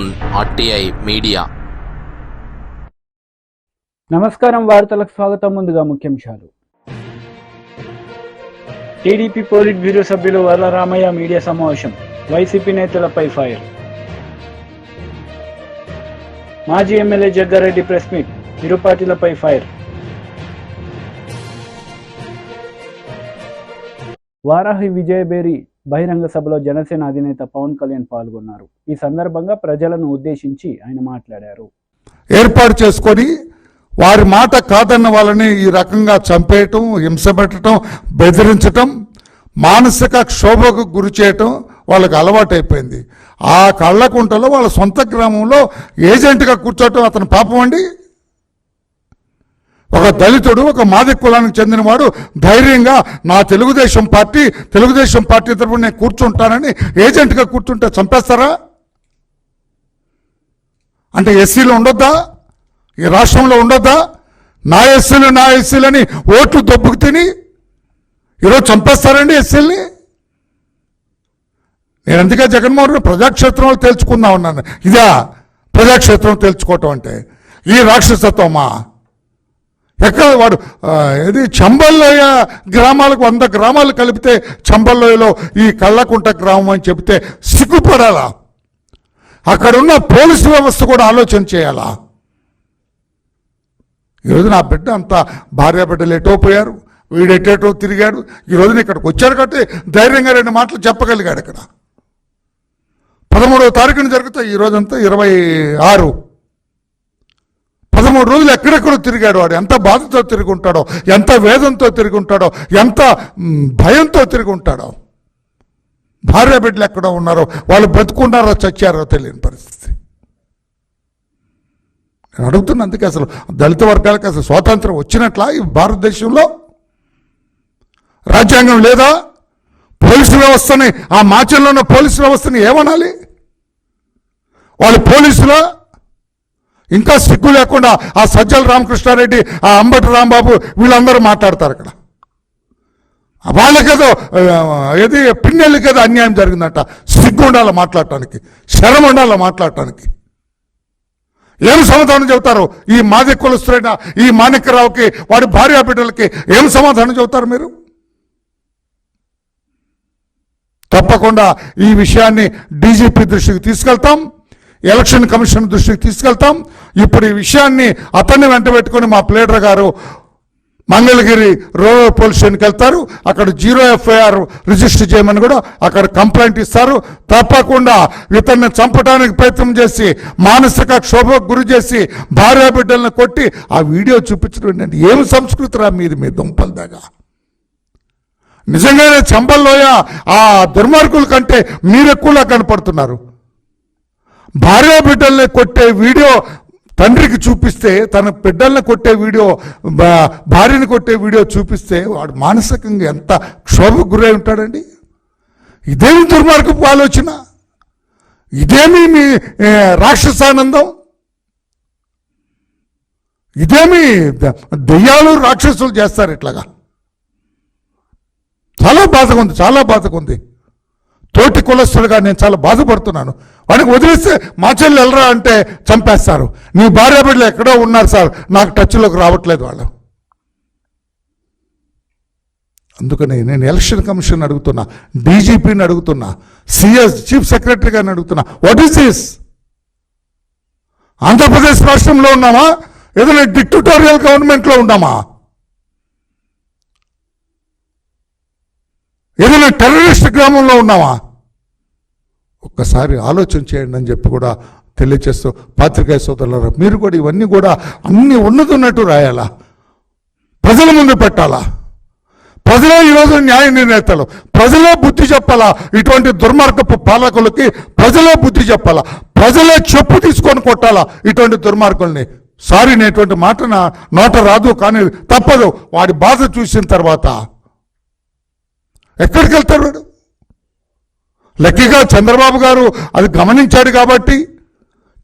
on RTI Media. నమస్కారం, వార్తలకు స్వాగతం. ముందుగా ముఖ్యాంశాలు. టీడీపీ పోలిట్ బ్యూరో సభ్యులు వరలరామయ్య మీడియా సమావేశం. వైసీపీ నేతలపై ఫైర్. మాజీ ఎమ్మెల్యే జగ్గారెడ్డి ప్రెస్ మీట్. ఇరు పార్టీలపై ఫైర్. వారాహి విజయబేరి బహిరంగ సభలో జనసేన అధినేత పవన్ కళ్యాణ్ పాల్గొన్నారు. ఈ సందర్భంగా ప్రజలను ఉద్దేశించి ఆయన మాట్లాడారు. ఏర్పాటు చేసుకొని వారి మాట కాదన్న వాళ్ళని ఈ రకంగా చంపేయటం, హింస పెట్టడం, బెదిరించటం, మానసిక క్షోభకు గురి చేయటం వాళ్ళకి అలవాటైపోయింది. ఆ కళ్ళకుంటలో వాళ్ళ సొంత గ్రామంలో ఏజెంట్గా కూర్చోవటం అతని పాపం అండి. ఒక దళితుడు, ఒక మాదిక కులానికి చెందినవాడు ధైర్యంగా నా తెలుగుదేశం పార్టీ తరఫున నేను కూర్చుంటానని ఏజెంట్గా కూర్చుంటే చంపేస్తారా? అంటే ఎస్సీలు ఉండొద్దా? ఈ రాష్ట్రంలో ఉండొద్దా? నా ఎస్సీలని ఓట్లు దొబ్బుకు తిని ఈరోజు చంపేస్తారండి ఎస్సీలని. నేను అందుకే జగన్మోహన్ రెడ్డి ప్రజాక్షేత్రంలో తేల్చుకుందాం ఉన్నాను. ఇదా ప్రజాక్షేత్రం తేల్చుకోవటం అంటే? ఈ రాక్షసత్వమా? ఎక్కడ వాడు ఇది చంబల్లోయ గ్రామాలకు 100 గ్రామాలు కలిపితే చంబల్లోయలో ఈ కళ్ళకుంట గ్రామం అని చెబితే సిగ్గుపడాలా? అక్కడున్న పోలీసు వ్యవస్థ కూడా ఆలోచన చేయాలా? ఈరోజు నా బిడ్డ అంతా భార్య బిడ్డలు ఎటో పోయారు, వీడు ఎటేటో తిరిగాడు. ఈ రోజున ఇక్కడికి వచ్చాడు కాబట్టి ధైర్యంగా 2 మాటలు చెప్పగలిగాడు. ఇక్కడ 13వ తారీఖున జరుగుతాయి. ఈ రోజంతా 26. 13 రోజులు ఎక్కడెక్కడో తిరిగాడు. వాడు ఎంత బాధతో తిరిగి ఉంటాడో, ఎంత వేదంతో తిరిగి ఉంటాడో, ఎంత భయంతో తిరిగి ఉంటాడో. భార్య బిడ్డలు ఎక్కడో ఉన్నారో, వాళ్ళు బ్రతుకున్నారో చచ్చారో తెలియని పరిస్థితి. నేను అడుగుతున్నా, అందుకే అసలు దళిత వర్గాలకు అసలు స్వాతంత్రం వచ్చినట్లా ఈ భారతదేశంలో? రాజ్యాంగం లేదా? పోలీసు వ్యవస్థని, ఆ మాచంలో ఉన్న పోలీసు వ్యవస్థని ఏమనాలి? వాళ్ళు పోలీసులో ఇంకా సిగ్గు లేకుండా ఆ సజ్జల రామకృష్ణారెడ్డి, ఆ అంబటి రాంబాబు వీళ్ళందరూ మాట్లాడతారు. అక్కడ వాళ్ళకేదో ఏది పిన్నెళ్ళకేదో అన్యాయం జరిగిందట. సిగ్గు ఉండాలి మాట్లాడటానికి, శరం ఉండాలి మాట్లాడటానికి. ఏం సమాధానం చెబుతారు? ఈ మాది కులస్తులైన ఈ మాణిక్యరావుకి, వాడి భార్య బిడ్డలకి ఏం సమాధానం చెబుతారు మీరు? తప్పకుండా ఈ విషయాన్ని డీజీపీ దృష్టికి తీసుకెళ్తాం, ఎలక్షన్ కమిషన్ దృష్టికి తీసుకెళ్తాం. ఇప్పుడు ఈ విషయాన్ని అతన్ని వెంట పెట్టుకుని మా ప్లేడర్ గారు మంగళగిరి రూరల్ పోలీస్ స్టేషన్కి వెళ్తారు. అక్కడ 0 FIR రిజిస్టర్ చేయమని కూడా అక్కడ కంప్లైంట్ ఇస్తారు. తప్పకుండా ఇతన్ని చంపడానికి ప్రయత్నం చేసి, మానసిక క్షోభకు గురి చేసి, భార్య బిడ్డలను కొట్టి ఆ వీడియో చూపించడం ఏంటంటే ఏం సంస్కృతి రా మీది, మీ దుంపల దాకా. నిజంగానే చంపల్లోయ ఆ దుర్మార్గుల కంటే మీరెక్కువలా కనపడుతున్నారు. భార్య బిడ్డల్ని కొట్టే వీడియో తండ్రికి చూపిస్తే, తన బిడ్డల్ని కొట్టే వీడియో, భార్యని కొట్టే వీడియో చూపిస్తే వాడు మానసికంగా ఎంత క్షోభకు గురై ఉంటాడండి. ఇదేమి దుర్మార్గపు ఆలోచన? ఇదేమి మీ రాక్షసానందం? ఇదేమి దెయ్యాలు రాక్షసులు చేస్తారు ఇట్లాగా? చాలా బాధగా ఉంది. తోటి కులస్తులుగా నేను చాలా బాధపడుతున్నాను. వాడికి వదిలేస్తే మా చెల్లి వెళ్ళరా అంటే చంపేస్తారు. నీ భార్య బిడ్డలు ఎక్కడో ఉన్నారు సార్, నాకు టచ్లోకి రావట్లేదు వాళ్ళు. అందుకని నేను ఎలక్షన్ కమిషన్ అడుగుతున్నా, డీజీపీని అడుగుతున్నా, సిఎస్ చీఫ్ సెక్రటరీ గారిని అడుగుతున్నా, వాట్ ఈస్ దిస్? ఆంధ్రప్రదేశ్ రాష్ట్రంలో ఉన్నామా? ఏదైనా డిక్టటోరియల్ గవర్నమెంట్లో ఉన్నామా? ఏదైనా టెర్రరిస్ట్ గ్రామంలో ఉన్నావా? ఒక్కసారి ఆలోచన చేయండి అని చెప్పి కూడా తెలియచేస్తూ, పాత్రికేయ సోదరులారా, మీరు కూడా ఇవన్నీ కూడా అన్ని ఉన్నట్టు రాయాలా, ప్రజల ముందు పెట్టాలా? ప్రజలే ఈరోజు న్యాయ నిర్ణేతలు, ప్రజలే బుద్ధి చెప్పాలా. ఇటువంటి దుర్మార్గపు పాలకులకి ప్రజలే బుద్ధి చెప్పాలా, ప్రజలే చెప్పు తీసుకొని కొట్టాలా ఇటువంటి దుర్మార్గుల్ని. సారీ, నేటువంటి మాట నా నోట రాదు, కానీ తప్పదు. వాడి బాధ చూసిన తర్వాత ఎక్కడికి వెళ్తాడు వాడు? లక్కీగా చంద్రబాబు గారు అది గమనించాడు కాబట్టి,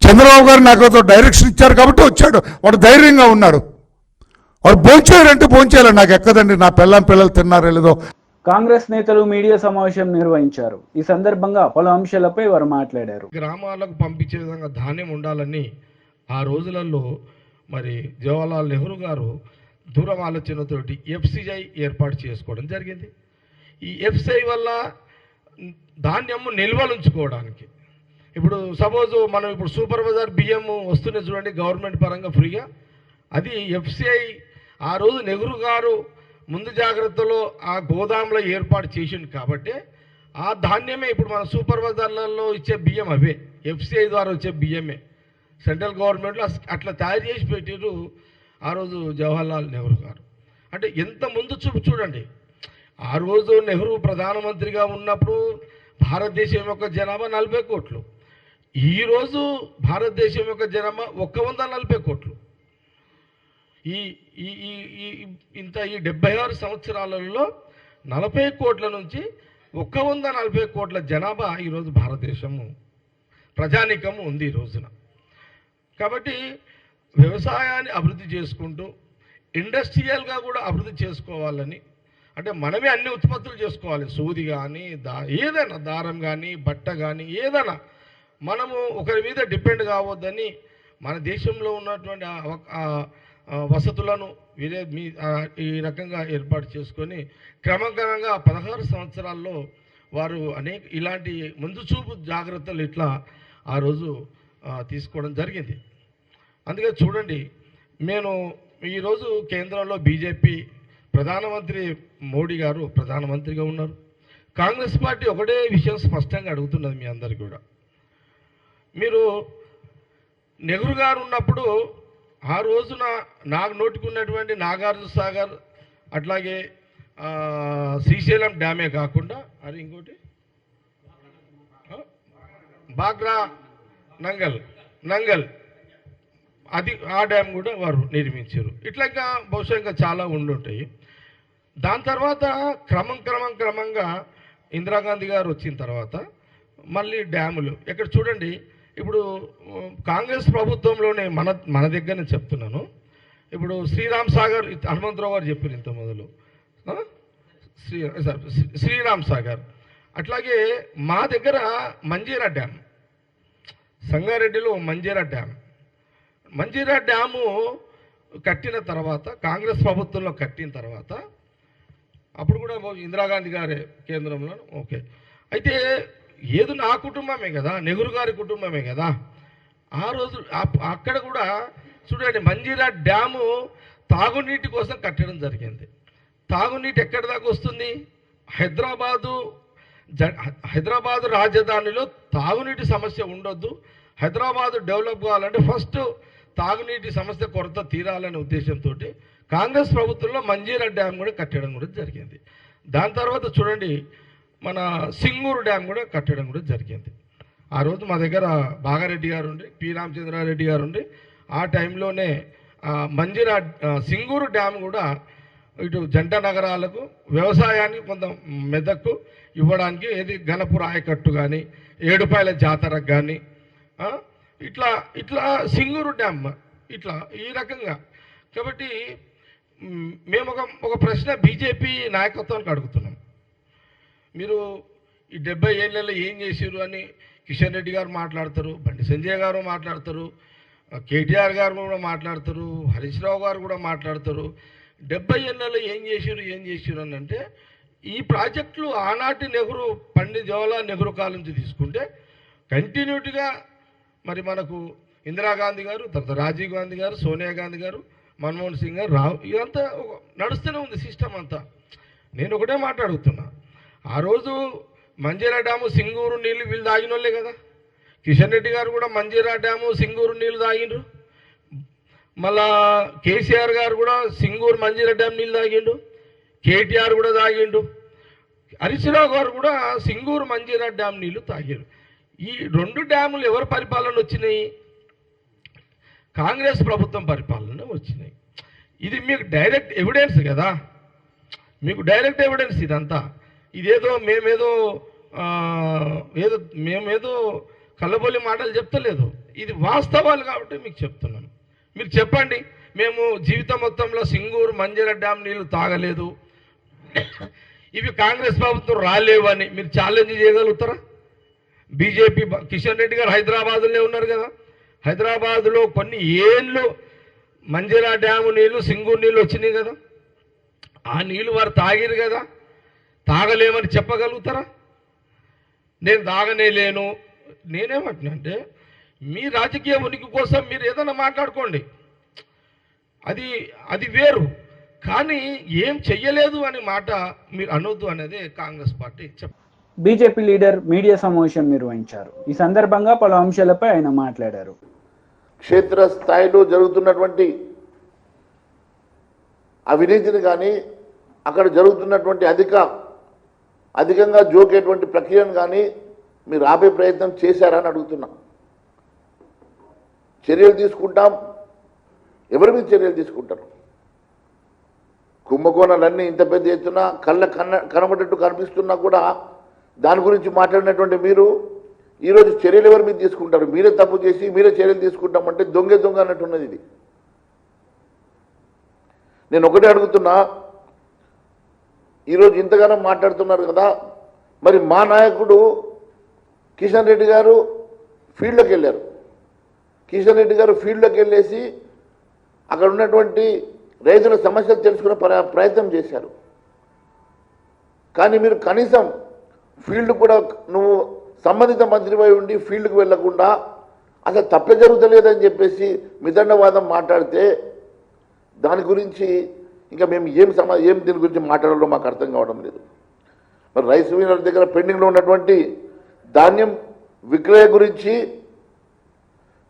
చంద్రబాబు గారు నాకు డైరెక్షన్ ఇచ్చారు కాబట్టి వచ్చాడు. వాడు ధైర్యంగా ఉన్నాడు. వాడు భోంచేయాలంటే భోంచేయాలి, నాకు ఎక్కదండి, నా పిల్లలు తిన్నారో లేదో. కాంగ్రెస్ నేతలు మీడియా సమావేశం నిర్వహించారు. ఈ సందర్భంగా పలు అంశాలపై వారు మాట్లాడారు. గ్రామాలకు పంపించే విధంగా ధాన్యం ఉండాలని ఆ రోజులలో మరి జవహర్లాల్ నెహ్రూ గారు దూరం ఆలోచనతోటి ఎఫ్సిఐ ఏర్పాటు చేసుకోవడం జరిగింది. ఈ ఎఫ్సిఐ వల్ల ధాన్యము నిల్వలు ఉంచుకోవడానికి ఇప్పుడు సపోజ్ మనం ఇప్పుడు సూపర్ బజార్ బియ్యం వస్తున్నాయి చూడండి గవర్నమెంట్ పరంగా ఫ్రీగా, అది ఎఫ్సిఐ ఆ రోజు నెహ్రూ గారు ముందు జాగ్రత్తలో ఆ గోదాంలో ఏర్పాటు చేసిండు కాబట్టి ఆ ధాన్యమే ఇప్పుడు మన సూపర్ బజార్లలో ఇచ్చే బియ్యం అవే ఎఫ్సిఐ ద్వారా వచ్చే బియ్యమే. సెంట్రల్ గవర్నమెంట్లో అట్లా తయారు చేసి పెట్టారు ఆ రోజు జవహర్లాల్ నెహ్రూ గారు. అంటే ఎంత ముందు చూపు చూడండి. ఆ రోజు నెహ్రూ ప్రధానమంత్రిగా ఉన్నప్పుడు భారతదేశం యొక్క జనాభా 40 కోట్లు, ఈరోజు భారతదేశం యొక్క జనాభా 140 కోట్లు. ఈ ఈ ఈ ఇంత ఈ 76 సంవత్సరాలలో 40 కోట్ల నుంచి 140 కోట్ల జనాభా ఈరోజు భారతదేశము ప్రజానీకము ఉంది ఈ రోజున. కాబట్టి వ్యవసాయాన్ని అభివృద్ధి చేసుకుంటూ ఇండస్ట్రియల్గా కూడా అభివృద్ధి చేసుకోవాలని, అంటే మనమే అన్ని ఉత్పత్తులు చేసుకోవాలి, సూది కానీ ఏదైనా దారం కానీ బట్ట కానీ ఏదైనా మనము ఒకరి మీద డిపెండ్ కావద్దని మన దేశంలో ఉన్నటువంటి వసతులను ఈ రకంగా ఏర్పాటు చేసుకొని క్రమక్రమంగా 16 సంవత్సరాల్లో వారు అనేక ఇలాంటి ముందు చూపు జాగ్రత్తలు ఇట్లా ఆ రోజు తీసుకోవడం జరిగింది. అందుకే చూడండి, నేను ఈరోజు కేంద్రంలో బీజేపీ ప్రధానమంత్రి మోడీ గారు ప్రధానమంత్రిగా ఉన్నారు. కాంగ్రెస్ పార్టీ ఒకటే విషయం స్పష్టంగా అడుగుతున్నది మీ అందరికీ కూడా. మీరు నెహ్రూ గారు ఉన్నప్పుడు ఆ రోజున నాకు నోటుకున్నటువంటి నాగార్జున సాగర్ అట్లాగే శ్రీశైలం డ్యామే కాకుండా అది ఇంకోటి బాగ్రా నంగల్ అది ఆ డ్యామ్ కూడా వారు నిర్మించారు. ఇట్లా ఇంకా బహుశా ఇంకా చాలా ఉండుంటాయి. దాని తర్వాత క్రమంగా ఇందిరాగాంధీ గారు వచ్చిన తర్వాత మళ్ళీ డ్యాములు ఎక్కడ చూడండి. ఇప్పుడు కాంగ్రెస్ ప్రభుత్వంలోనే మన దగ్గరనే చెప్తున్నాను. ఇప్పుడు శ్రీరామ్ సాగర్ హనుమంతరావు గారు చెప్పారు ఇంత మొదలు శ్రీరామ్ సాగర్, అట్లాగే మా దగ్గర మంజీరా డ్యామ్, సంగారెడ్డిలో మంజీరా డ్యాము కట్టిన తర్వాత కాంగ్రెస్ ప్రభుత్వంలో కట్టిన తర్వాత అప్పుడు కూడా ఇందిరాగాంధీ గారే కేంద్రంలో ఓకే. అయితే ఏదో నా కుటుంబమే కదా, నెహ్రూ గారి కుటుంబమే కదా. ఆ రోజు అక్కడ కూడా చూడండి మంజీరా డ్యాము తాగునీటి కోసం కట్టడం జరిగింది. తాగునీటి ఎక్కడి దాకా వస్తుంది? హైదరాబాదు రాజధానిలో తాగునీటి సమస్య ఉండొద్దు, హైదరాబాదు డెవలప్ కావాలంటే ఫస్ట్ తాగునీటి సమస్య కొరత తీరాలనే ఉద్దేశంతో కాంగ్రెస్ ప్రభుత్వంలో మంజీరా డ్యామ్ కూడా కట్టడం కూడా జరిగింది. దాని తర్వాత చూడండి మన సింగూరు డ్యామ్ కూడా కట్టడం కూడా జరిగింది. ఆ రోజు మా దగ్గర బాగారెడ్డి గారు ఉండి పి రామచంద్రారెడ్డి గారు ఉండి ఆ టైంలోనే మంజీరా సింగూరు డ్యామ్ కూడా ఇటు జంట నగరాలకు వ్యవసాయానికి కొంత మెదక్కు ఇవ్వడానికి ఏది గణపుర ఆయకట్టు కానీ ఏడుపాయల జాతరకు కానీ ఇట్లా సింగూరు డ్యామ్ ఇట్లా ఈ రకంగా. కాబట్టి మేము ఒక ప్రశ్న బీజేపీ నాయకత్వానికి అడుగుతున్నాం. మీరు ఈ 70 ఏళ్ళలో ఏం చేశారు అని కిషన్ రెడ్డి గారు మాట్లాడతారు, బండి సంజయ్ గారు మాట్లాడతారు, కేటీఆర్ గారు కూడా మాట్లాడతారు, హరీష్ రావు గారు కూడా మాట్లాడతారు. 70 ఏళ్ళలో ఏం చేశారు అని అంటే ఈ ప్రాజెక్టులు ఆనాటి నెహ్రూ పండిత్ జవహర్లాల్ నెహ్రూ కాలం నుంచి తీసుకుంటే కంటిన్యూటీగా మరి మనకు ఇందిరాగాంధీ గారు, తర్వాత రాజీవ్ గాంధీ గారు, సోనియా గాంధీ గారు, మన్మోహన్ సింగ్ గారు, ఇదంతా నడుస్తూనే ఉంది సిస్టమ్ అంతా. నేను ఒకటే మాట్లాడుతున్నా, ఆ రోజు మంజీరా డ్యాము సింగూరు నీళ్ళు వీళ్ళు తాగిన వాళ్ళే కదా. కిషన్ రెడ్డి గారు కూడా మంజీరా డ్యాము సింగూరు నీళ్ళు తాగిండ్రు. మళ్ళా కేసీఆర్ గారు కూడా సింగూరు మంజీరా డ్యామ్ నీళ్ళు తాగిండు, కేటీఆర్ కూడా తాగిండు, హరీష్ రావు గారు కూడా సింగూరు మంజీరా డ్యామ్ నీళ్లు తాగారు. ఈ 2 డ్యాములు ఎవరి పరిపాలన వచ్చినాయి? కాంగ్రెస్ ప్రభుత్వం పరిపాలన వచ్చినాయి. ఇది మీకు డైరెక్ట్ ఎవిడెన్స్ కదా, మీకు డైరెక్ట్ ఎవిడెన్స్ ఇదంతా. ఇదేదో మేమేదో కళ్ళబొల్లి మాటలు చెప్తలేదు, ఇది వాస్తవాలు కాబట్టి మీకు చెప్తున్నాను. మీరు చెప్పండి, మేము జీవితం మొత్తంలో సింగూరు మంజీరా డ్యామ్ నీళ్లు తాగలేదు, ఇవి కాంగ్రెస్ ప్రభుత్వం రాలేవని మీరు ఛాలెంజ్ చేయగలుగుతారా? బీజేపీ కిషన్ రెడ్డి గారు హైదరాబాద్లోనే ఉన్నారు కదా. హైదరాబాద్లో కొన్ని ఏళ్ళు మంజీరా డ్యాము నీళ్లు, సింగూరు నీళ్ళు వచ్చినాయి కదా. ఆ నీళ్లు వారు తాగిరు కదా. తాగలేమని చెప్పగలుగుతారా? నేను తాగనే లేను. నేనేమంటున్నా అంటే మీ రాజకీయ ఉనికి కోసం మీరు ఏదైనా మాట్లాడుకోండి, అది వేరు. కానీ ఏం చెయ్యలేదు అనే మాట మీరు అనొద్దు అనేది Congress party BJP leader media సమావేశం నిర్వహించారు. ఈ సందర్భంగా పలు అంశాలపై ఆయన మాట్లాడారు. క్షేత్ర స్థాయిలో జరుగుతున్నటువంటి అవినీతిని కానీ అక్కడ జరుగుతున్నటువంటి అధికంగా జోకేటువంటి ప్రక్రియను కానీ మీరు ఆపే ప్రయత్నం చేశారని అడుగుతున్నా. చర్యలు తీసుకుంటాం. ఎవరి మీద చర్యలు తీసుకుంటారు? కుంభకోణాలన్నీ ఇంత పెద్ద ఎత్తున కనబడేట్టు కనిపిస్తున్నా కూడా దాని గురించి మాట్లాడినటువంటి మీరు ఈరోజు చర్యలు ఎవరి మీద తీసుకుంటారు? మీరే తప్పు చేసి మీరే చర్యలు తీసుకుంటామంటే దొంగ అన్నట్టున్నది ఇది. నేను ఒకటే అడుగుతున్నా, ఈరోజు ఇంతగానో మాట్లాడుతున్నారు కదా, మరి మా నాయకుడు కిషన్ రెడ్డి గారు ఫీల్డ్లోకి వెళ్ళారు. కిషన్ రెడ్డి గారు ఫీల్డ్లోకి వెళ్ళేసి అక్కడ ఉన్నటువంటి రైతుల సమస్యలు తెలుసుకునే ప్రయత్నం చేశారు. కానీ మీరు కనీసం ఫీల్డ్ కూడా నువ్వు సంబంధిత మంత్రిపై ఉండి ఫీల్డ్కి వెళ్లకుండా అసలు తప్పే జరుగుతలేదని చెప్పేసి మిదండవాదం మాట్లాడితే దాని గురించి ఇంకా మేము ఏం దీని గురించి మాట్లాడాలో మాకు అర్థం కావడం లేదు. మరి రైస్ మిల్లర్ దగ్గర పెండింగ్లో ఉన్నటువంటి ధాన్యం విక్రయ గురించి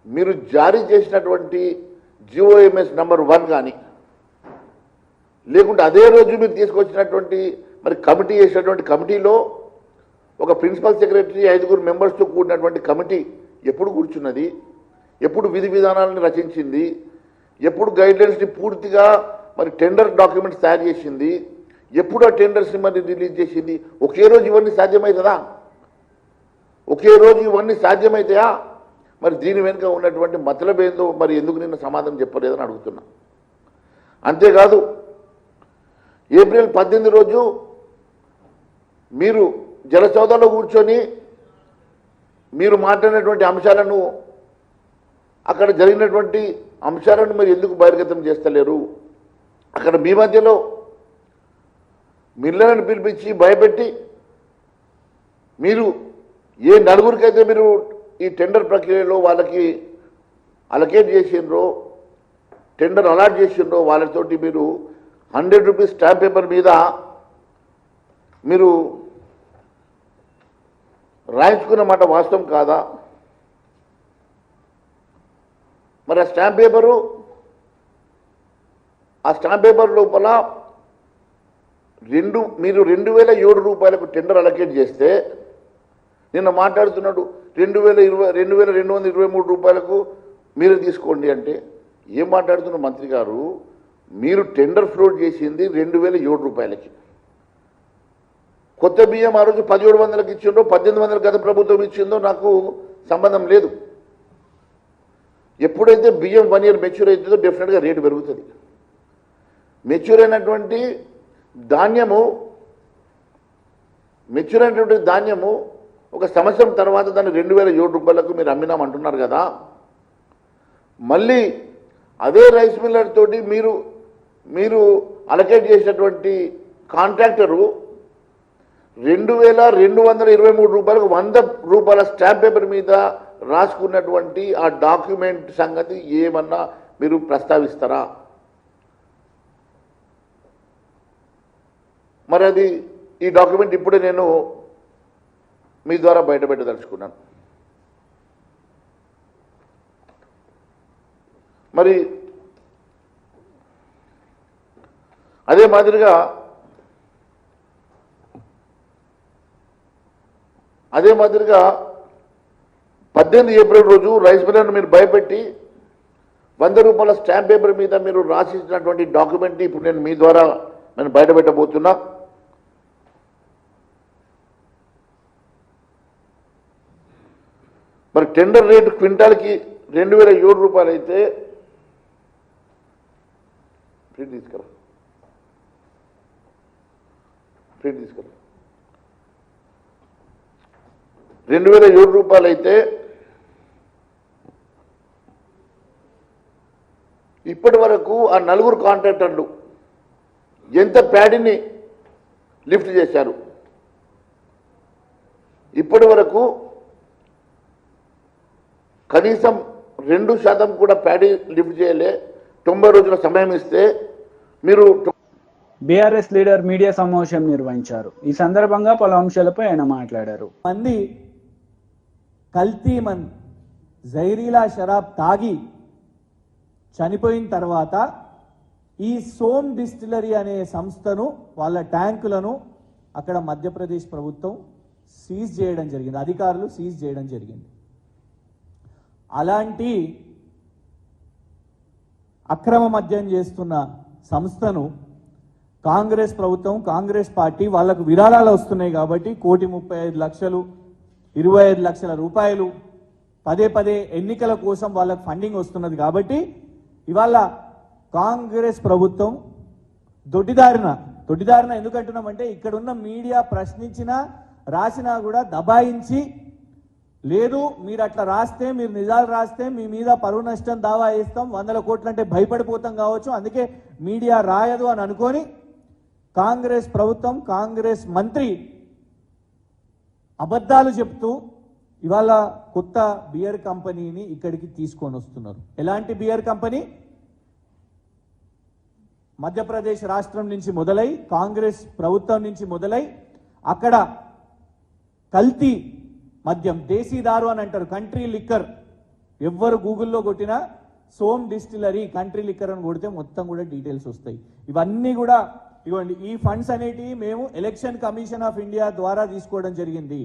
మీరు జారీ చేసినటువంటి GOMS నంబర్ 1 కానీ లేకుంటే అదే రోజు మీరు తీసుకొచ్చినటువంటి మరి కమిటీ చేసినటువంటి కమిటీలో ఒక ప్రిన్సిపల్ సెక్రటరీ 5 మెంబర్స్తో కూడినటువంటి కమిటీ ఎప్పుడు కూర్చున్నది? ఎప్పుడు విధి విధానాలను రచించింది? ఎప్పుడు గైడ్లైన్స్ని పూర్తిగా మరి టెండర్ డాక్యుమెంట్స్ తయారు చేసింది? ఎప్పుడు ఆ టెండర్స్ని మరి రిలీజ్ చేసింది? ఒకే రోజు ఇవన్నీ సాధ్యమవుతుందా? ఒకే రోజు ఇవన్నీ సాధ్యమవుతాయా? మరి దీని వెనుక ఉన్నటువంటి మతలబేందో మరి ఎందుకు నిన్న సమాధానం చెప్పలేదని అడుగుతున్నా. అంతేకాదు, ఏప్రిల్ 18 రోజు మీరు జలసౌదాలో కూర్చొని మీరు మాట్లాడినటువంటి అంశాలను, అక్కడ జరిగినటువంటి అంశాలను మీరు ఎందుకు బహిర్గతం చేస్తలేరు? అక్కడ మీ మధ్యలో మిల్లర్లను పిలిపించి భయపెట్టి మీరు ఏ నలుగురికైతే మీరు ఈ టెండర్ ప్రక్రియలో వాళ్ళకి అలకేట్ చేసిండ్రో, టెండర్ అలాట్ చేసిండ్రో వాళ్ళతోటి మీరు 100 రూపీస్ స్టాంప్ పేపర్ మీద మీరు రాయించుకున్న మాట వాస్తవం కాదా? మరి ఆ స్టాంప్ పేపర్ లోపల మీరు 2007 రూపాయలకు టెండర్ అలకేట్ చేస్తే నిన్న మాట్లాడుతున్నాడు 2223 రూపాయలకు మీరే తీసుకోండి అంటే ఏం మాట్లాడుతున్నారు మంత్రి గారు? మీరు టెండర్ ఫ్లోట్ చేసింది 2007 రూపాయలకి. కొత్త బియ్యం ఆ రోజు 1700కి ఇచ్చిందో 1800 గత ప్రభుత్వం ఇచ్చిందో నాకు సంబంధం లేదు. ఎప్పుడైతే బియ్యం 1 ఇయర్ మెచ్యూర్ అవుతుందో డెఫినెట్గా రేటు పెరుగుతుంది. మెచ్యూర్ అయినటువంటి ధాన్యము ఒక సంవత్సరం తర్వాత దాన్ని 2007 రూపాయలకు మీరు అమ్మినామంటున్నారు కదా. మళ్ళీ అదే రైస్ మిల్లర్ తోటి మీరు అలకేట్ చేసినటువంటి కాంట్రాక్టరు 2223 రూపాయలకు 100 రూపాయల స్టాంప్ పేపర్ మీద రాసుకున్నటువంటి ఆ డాక్యుమెంట్ సంగతి ఏమన్నా మీరు ప్రస్తావిస్తారా? మరి అది ఈ డాక్యుమెంట్ ఇప్పుడే నేను మీ ద్వారా బయటపెట్టదలుచుకున్నాను. మరి అదే మాదిరిగా 18 ఏప్రిల్ రోజు రైస్ మిల్లర్ను మీరు భయపెట్టి 100 రూపాయల స్టాంప్ పేపర్ మీద మీరు రాసిచ్చినటువంటి డాక్యుమెంట్ ఇప్పుడు నేను మీ ద్వారా నేను బయటపెట్టబోతున్నా. మరి టెండర్ రేటు క్వింటాల్కి 2007 రూపాయలు అయితే తీసుకురా ప్రింట్ తీసుకురా. 2007 రూపాయలు అయితే ఇప్పటి వరకు ఆ 4 కాంట్రాక్టర్లు ఎంత ప్యాడీని లిఫ్ట్ చేశారు? ఇప్పటి వరకు కనీసం 2% కూడా ప్యాడీ లిఫ్ట్ చేయలే. 90 రోజుల సమయం ఇస్తే మీరు బీఆర్ఎస్ లీడర్ మీడియా సమావేశం నిర్వహించారు. ఈ సందర్భంగా పలు అంశాలపై ఆయన మాట్లాడారు. మంది కల్తీ జైరీలా షరాబ్ తాగి చనిపోయిన తర్వాత ఈ సోమ్ డిస్టిలరీ అనే సంస్థను వాళ్ళ ట్యాంకులను అక్కడ మధ్యప్రదేశ్ ప్రభుత్వం సీజ్ చేయడం జరిగింది, అధికారులు సీజ్ చేయడం జరిగింది. అలాంటి అక్రమ మద్యం చేస్తున్న సంస్థను కాంగ్రెస్ ప్రభుత్వం, కాంగ్రెస్ పార్టీ వాళ్లకు విరాళాలు వస్తున్నాయి కాబట్టి 1,35,00,000 25 లక్షల రూపాయలు పదే ఎన్నికల కోసం వాళ్ళకు ఫండింగ్ వస్తున్నది కాబట్టి ఇవాళ కాంగ్రెస్ ప్రభుత్వం దొడ్డిదారిన ఎందుకంటున్నామంటే ఇక్కడున్న మీడియా ప్రశ్నించినా రాసినా కూడా దబాయించి, లేదు మీరు అట్లా రాస్తే, మీరు నిజాలు రాస్తే మీ మీద పరువు నష్టం దావా వేస్తాం, 100 కోట్లు అంటే భయపడిపోతాం కావచ్చు, అందుకే మీడియా రాయదు అని అనుకొని కాంగ్రెస్ ప్రభుత్వం, కాంగ్రెస్ మంత్రి అబద్ధాలు చెప్తూ ఇవాళ కొత్త బియర్ కంపెనీని ఇక్కడికి తీసుకొని వస్తున్నారు. ఎలాంటి బియర్ కంపెనీ? మధ్యప్రదేశ్ రాష్ట్రం నుంచి మొదలై, కాంగ్రెస్ ప్రభుత్వం నుంచి మొదలై అక్కడ కల్తీ మద్యం, దేశీదారు అని అంటారు, కంట్రీ లిక్కర్. ఎవ్వరు గూగుల్లో కొట్టినా సోమ్ డిస్టిలరీ కంట్రీ లిక్కర్ అని కొడితే మొత్తం కూడా డీటెయిల్స్ వస్తాయి. ఇవన్నీ కూడా ఇవ్వండి. ఈ ఫండ్స్ అనేటివి మేము ఎలక్షన్ కమిషన్ ఆఫ్ ఇండియా ద్వారా తీసుకోవడం జరిగింది.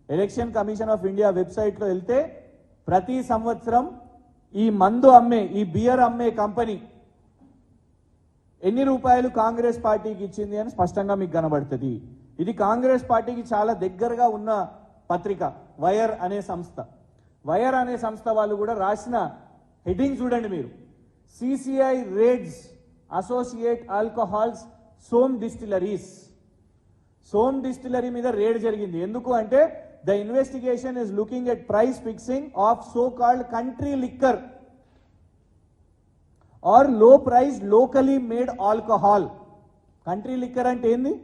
ఎలక్షన్ కమిషన్ ఆఫ్ ఇండియా వెబ్సైట్లో వెళ్తే ప్రతి సంవత్సరం ఈ మందు అమ్మే, ఈ బియర్ అమ్మే కంపెనీ ఎన్ని రూపాయలు కాంగ్రెస్ పార్టీకి ఇచ్చింది అని స్పష్టంగా మీకు కనబడుతుంది. ఇది కాంగ్రెస్ పార్టీకి చాలా దగ్గరగా ఉన్న పత్రిక వైర్ అనే సంస్థ. వైర్ అనే సంస్థ వాళ్ళు కూడా రాసిన హెడ్డింగ్ చూడండి మీరు. CCI raids associate alcohols Som distilleries. Som distillery మీద రేడ్ జరిగింది. ఎందుకు అంటే the investigation is looking at price fixing of so called country liquor or low price locally made alcohol. Country liquor అంటే ఏంది?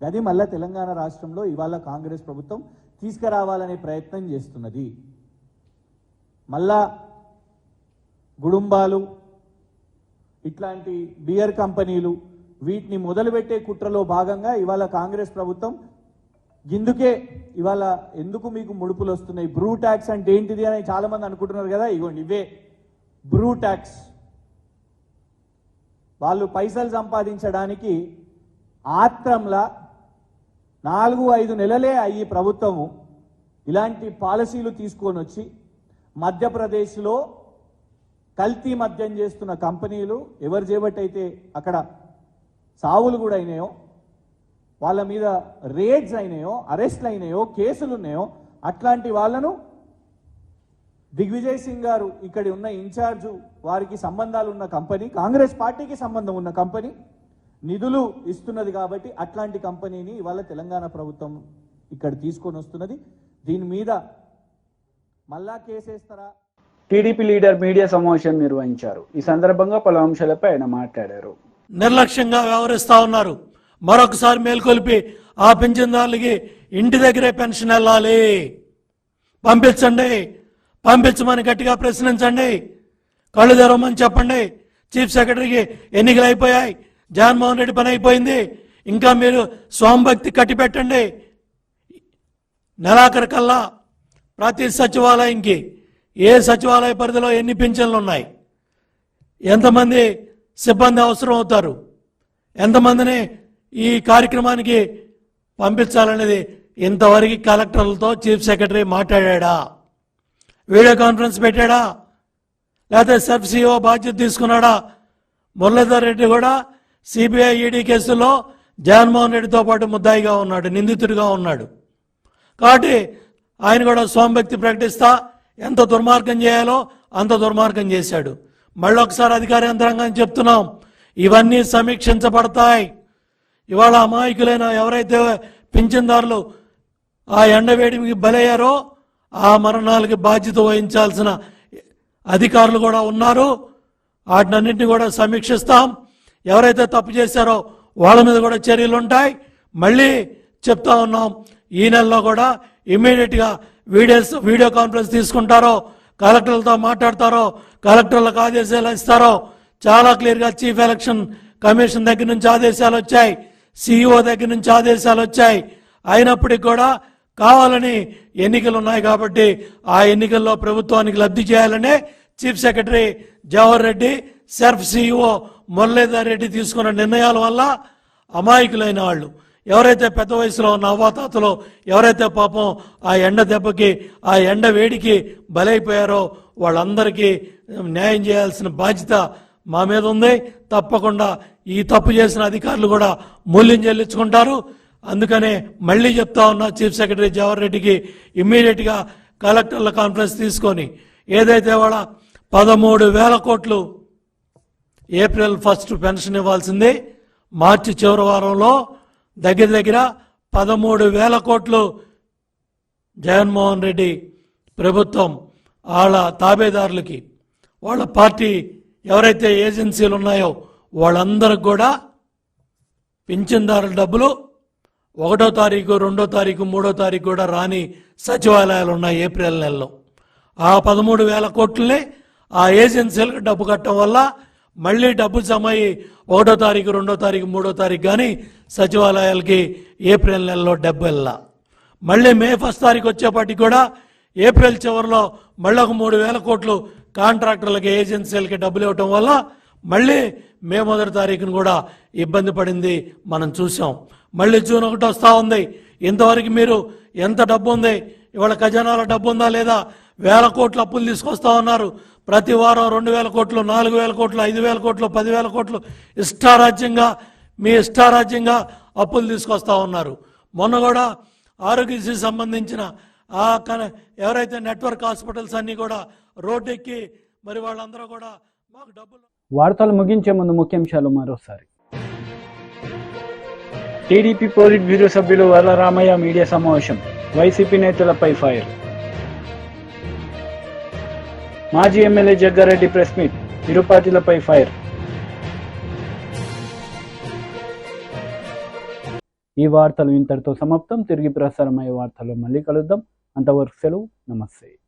అది మళ్ళా తెలంగాణ రాష్ట్రంలో ఇవాళ కాంగ్రెస్ ప్రభుత్వం తీసుకురావాలనే ప్రయత్నం చేస్తున్నది. మళ్ళా గుడుంబాలు, ఇట్లాంటి బియర్ కంపెనీలు, వీటిని మొదలుపెట్టే కుట్రలో భాగంగా ఇవాళ కాంగ్రెస్ ప్రభుత్వం ఇందుకే ఇవాళ ఎందుకు మీకు ముడుపులు వస్తున్నాయి, బ్రూ ట్యాక్స్ అంటే ఏంటిది అని చాలా మంది అనుకుంటున్నారు కదా. ఇగోండి ఇవే బ్రూ ట్యాక్స్. వాళ్ళు పైసలు సంపాదించడానికి ఆత్రంలా 4-5 నెలలే అయ్యి ప్రభుత్వము ఇలాంటి పాలసీలు తీసుకొని వచ్చి మధ్యప్రదేశ్లో కల్తీ మద్యం చేస్తున్న కంపెనీలు ఎవరు చేపట్టయితే అక్కడ సావులు కూడా అయినాయో, వాళ్ళ మీద రేడ్స్ అయినాయో, అరెస్ట్లు అయినాయో, కేసులు ఉన్నాయో, అట్లాంటి వాళ్ళను దిగ్విజయ్ సింగ్ గారు ఇక్కడ ఉన్న ఇన్ఛార్జు, వారికి సంబంధాలు ఉన్న కంపెనీ, కాంగ్రెస్ పార్టీకి సంబంధం ఉన్న కంపెనీ నిధులు ఇస్తున్నది కాబట్టి అట్లాంటి కంపెనీని ఇవాళ తెలంగాణ ప్రభుత్వం ఇక్కడ తీసుకొని వస్తున్నది. దీని మీద మళ్ళా కేసేస్తారా? టీడీపీ లీడర్ మీడియా సమావేశం నిర్వహించారు. ఈ సందర్భంగా పలు అంశాలపై ఆయన మాట్లాడారు. నిర్లక్ష్యంగా వ్యవహరిస్తా ఉన్నారు. మరొకసారి మేల్కొల్పి ఆ పింఛన్దారులకి ఇంటి దగ్గరే పెన్షన్ వెళ్ళాలి, పంపించండి, పంపించమని గట్టిగా ప్రశ్నించండి, కళ్ళు తెరవమని చెప్పండి. చీఫ్ సెక్రటరీకి ఎన్నికలు అయిపోయాయి, జగన్మోహన్ రెడ్డి పని అయిపోయింది, ఇంకా మీరు స్వామిభక్తి కట్టి పెట్టండి. నెలాఖరు కల్లా ప్రతి సచివాలయంకి ఏ సచివాలయ పరిధిలో ఎన్ని పింఛన్లు ఉన్నాయి, ఎంతమంది సిబ్బంది అవసరం అవుతారు, ఎంతమందిని ఈ కార్యక్రమానికి పంపించాలనేది ఇంతవరకు కలెక్టర్లతో చీఫ్ సెక్రటరీ మాట్లాడా? వీడియో కాన్ఫరెన్స్ పెట్టాడా? లేకపోతే సబ్ సిఇఓ బాధ్యత తీసుకున్నాడా? మురళీధర్ రెడ్డి కూడా సిబిఐ ఈడీ కేసులో జగన్మోహన్ రెడ్డితో పాటు ముద్దాయిగా ఉన్నాడు, నిందితుడిగా ఉన్నాడు. కాబట్టి ఆయన కూడా స్వామిభక్తి ప్రకటిస్తా ఎంత దుర్మార్గం చేయాలో అంత దుర్మార్గం చేశాడు. మళ్ళొకసారి అధికార యంత్రాంగాన్ని చెప్తున్నాం, ఇవన్నీ సమీక్షించబడతాయి. ఇవాళ అమాయకులైన ఎవరైతే పింఛన్దారులు ఆ ఎండవేడికి బలయ్యారో ఆ మరణాలకి బాధ్యత వహించాల్సిన అధికారులు కూడా ఉన్నారు. వాటినన్నింటినీ కూడా సమీక్షిస్తాం. ఎవరైతే తప్పు చేశారో వాళ్ళ మీద కూడా చర్యలు ఉంటాయి. మళ్ళీ చెప్తా ఉన్నాం, ఈ నెలలో కూడా ఇమ్మీడియట్గా వీడియో కాన్ఫరెన్స్ తీసుకుంటారో, కలెక్టర్లతో మాట్లాడతారో, కలెక్టర్లకు ఆదేశాలు ఇస్తారో. చాలా క్లియర్గా చీఫ్ ఎలక్షన్ కమిషన్ దగ్గర నుంచి ఆదేశాలు వచ్చాయి, సిఇఓ దగ్గర నుంచి ఆదేశాలు వచ్చాయి. అయినప్పటికీ కూడా కావాలని ఎన్నికలు ఉన్నాయి కాబట్టి ఆ ఎన్నికల్లో ప్రభుత్వానికి లబ్ధి చేయాలనే chief secretary Jawahar Reddy, SERP CEO Muralidhar Reddy తీసుకున్న నిర్ణయాల వల్ల అమాయకులైన వాళ్ళు ఎవరైతే పెద్ద వయసులో ఉన్న అవ్వాతాతలో ఎవరైతే పాపం ఆ ఎండ దెబ్బకి ఆ ఎండ వేడికి బలైపోయారో వాళ్ళందరికీ న్యాయం చేయాల్సిన బాధ్యత మా మీద ఉంది. తప్పకుండా ఈ తప్పు చేసిన అధికారులు కూడా మూల్యం చెల్లించుకుంటారు. అందుకనే మళ్ళీ చెప్తా ఉన్నా, చీఫ్ సెక్రటరీ జవహర్ రెడ్డికి ఇమ్మీడియట్గా కలెక్టర్ల కాన్ఫరెన్స్ తీసుకొని ఏదైతే వాళ్ళ 13,000 కోట్లు ఏప్రిల్ 1 పెన్షన్ ఇవ్వాల్సింది, మార్చి చివరి వారంలో దగ్గర దగ్గర 13,000 కోట్లు జగన్మోహన్ రెడ్డి ప్రభుత్వం వాళ్ళ తాబేదారులకి, వాళ్ళ పార్టీ ఎవరైతే ఏజెన్సీలు ఉన్నాయో వాళ్ళందరికి కూడా పింఛన్దారుల డబ్బులు 1వ తారీఖు, 2వ తారీఖు, 3వ తారీఖు కూడా రాని సచివాలయాలు ఉన్నాయి ఏప్రిల్ నెలలో. ఆ 13,000 కోట్లని ఆ ఏజెన్సీలకు డబ్బు కట్టడం వల్ల మళ్ళీ డబ్బు జమ అయ్యి 1వ తారీఖు, 2వ తారీఖు, 3వ తారీఖు కానీ సచివాలయాలకి ఏప్రిల్ నెలలో డబ్బు వెళ్ళా. మళ్ళీ మే 1 తారీఖు వచ్చేపాటికి కూడా ఏప్రిల్ చివరిలో మళ్ళీ ఒక 3,000 కోట్లు కాంట్రాక్టర్లకి, ఏజెన్సీలకి డబ్బులు ఇవ్వటం వల్ల మళ్ళీ మే 1 తారీఖును కూడా ఇబ్బంది పడింది మనం చూసాం. మళ్ళీ జూన్ 1 వస్తూ ఉంది. ఇంతవరకు మీరు ఎంత డబ్బు ఉంది, ఇవాళ ఖజానాలో డబ్బు ఉందా లేదా, 1,000 కోట్ల అప్పులు తీసుకొస్తా ఉన్నారు. ప్రతి వారం 2,000 కోట్లు, 4,000 కోట్లు, 5,000 కోట్లు, 10,000 కోట్లు మీ ఇష్టారాజ్యంగా అప్పులు తీసుకొస్తా ఉన్నారు. మొన్న కూడా ఆరోగ్యశ్రీ సంబంధించిన ఎవరైతే నెట్వర్క్ హాస్పిటల్స్ అన్ని కూడా రోడ్డెక్కి మరి వాళ్ళందరూ కూడా మాకు డబ్బులు. వార్తలు ముగించే ముందు ముఖ్యాంశాలు మరోసారి. టీడీపీ పోలిట్ బ్యూరో సభ్యులు వరరామయ్య మీడియా సమావేశం, వైసీపీ నేతలపై ఫైర్. మాజీ ఎమ్మెల్యే జగ్గారెడ్డి ప్రెస్ మీట్, ఇరు పార్టీలపై ఫైర్. ఈ వార్తలు ఇంతటితో సమాప్తం. తిరిగి ప్రసారమయ్యే వార్తల్లో మళ్ళీ కలుద్దాం. అంతవరకు సెలవు. నమస్తే.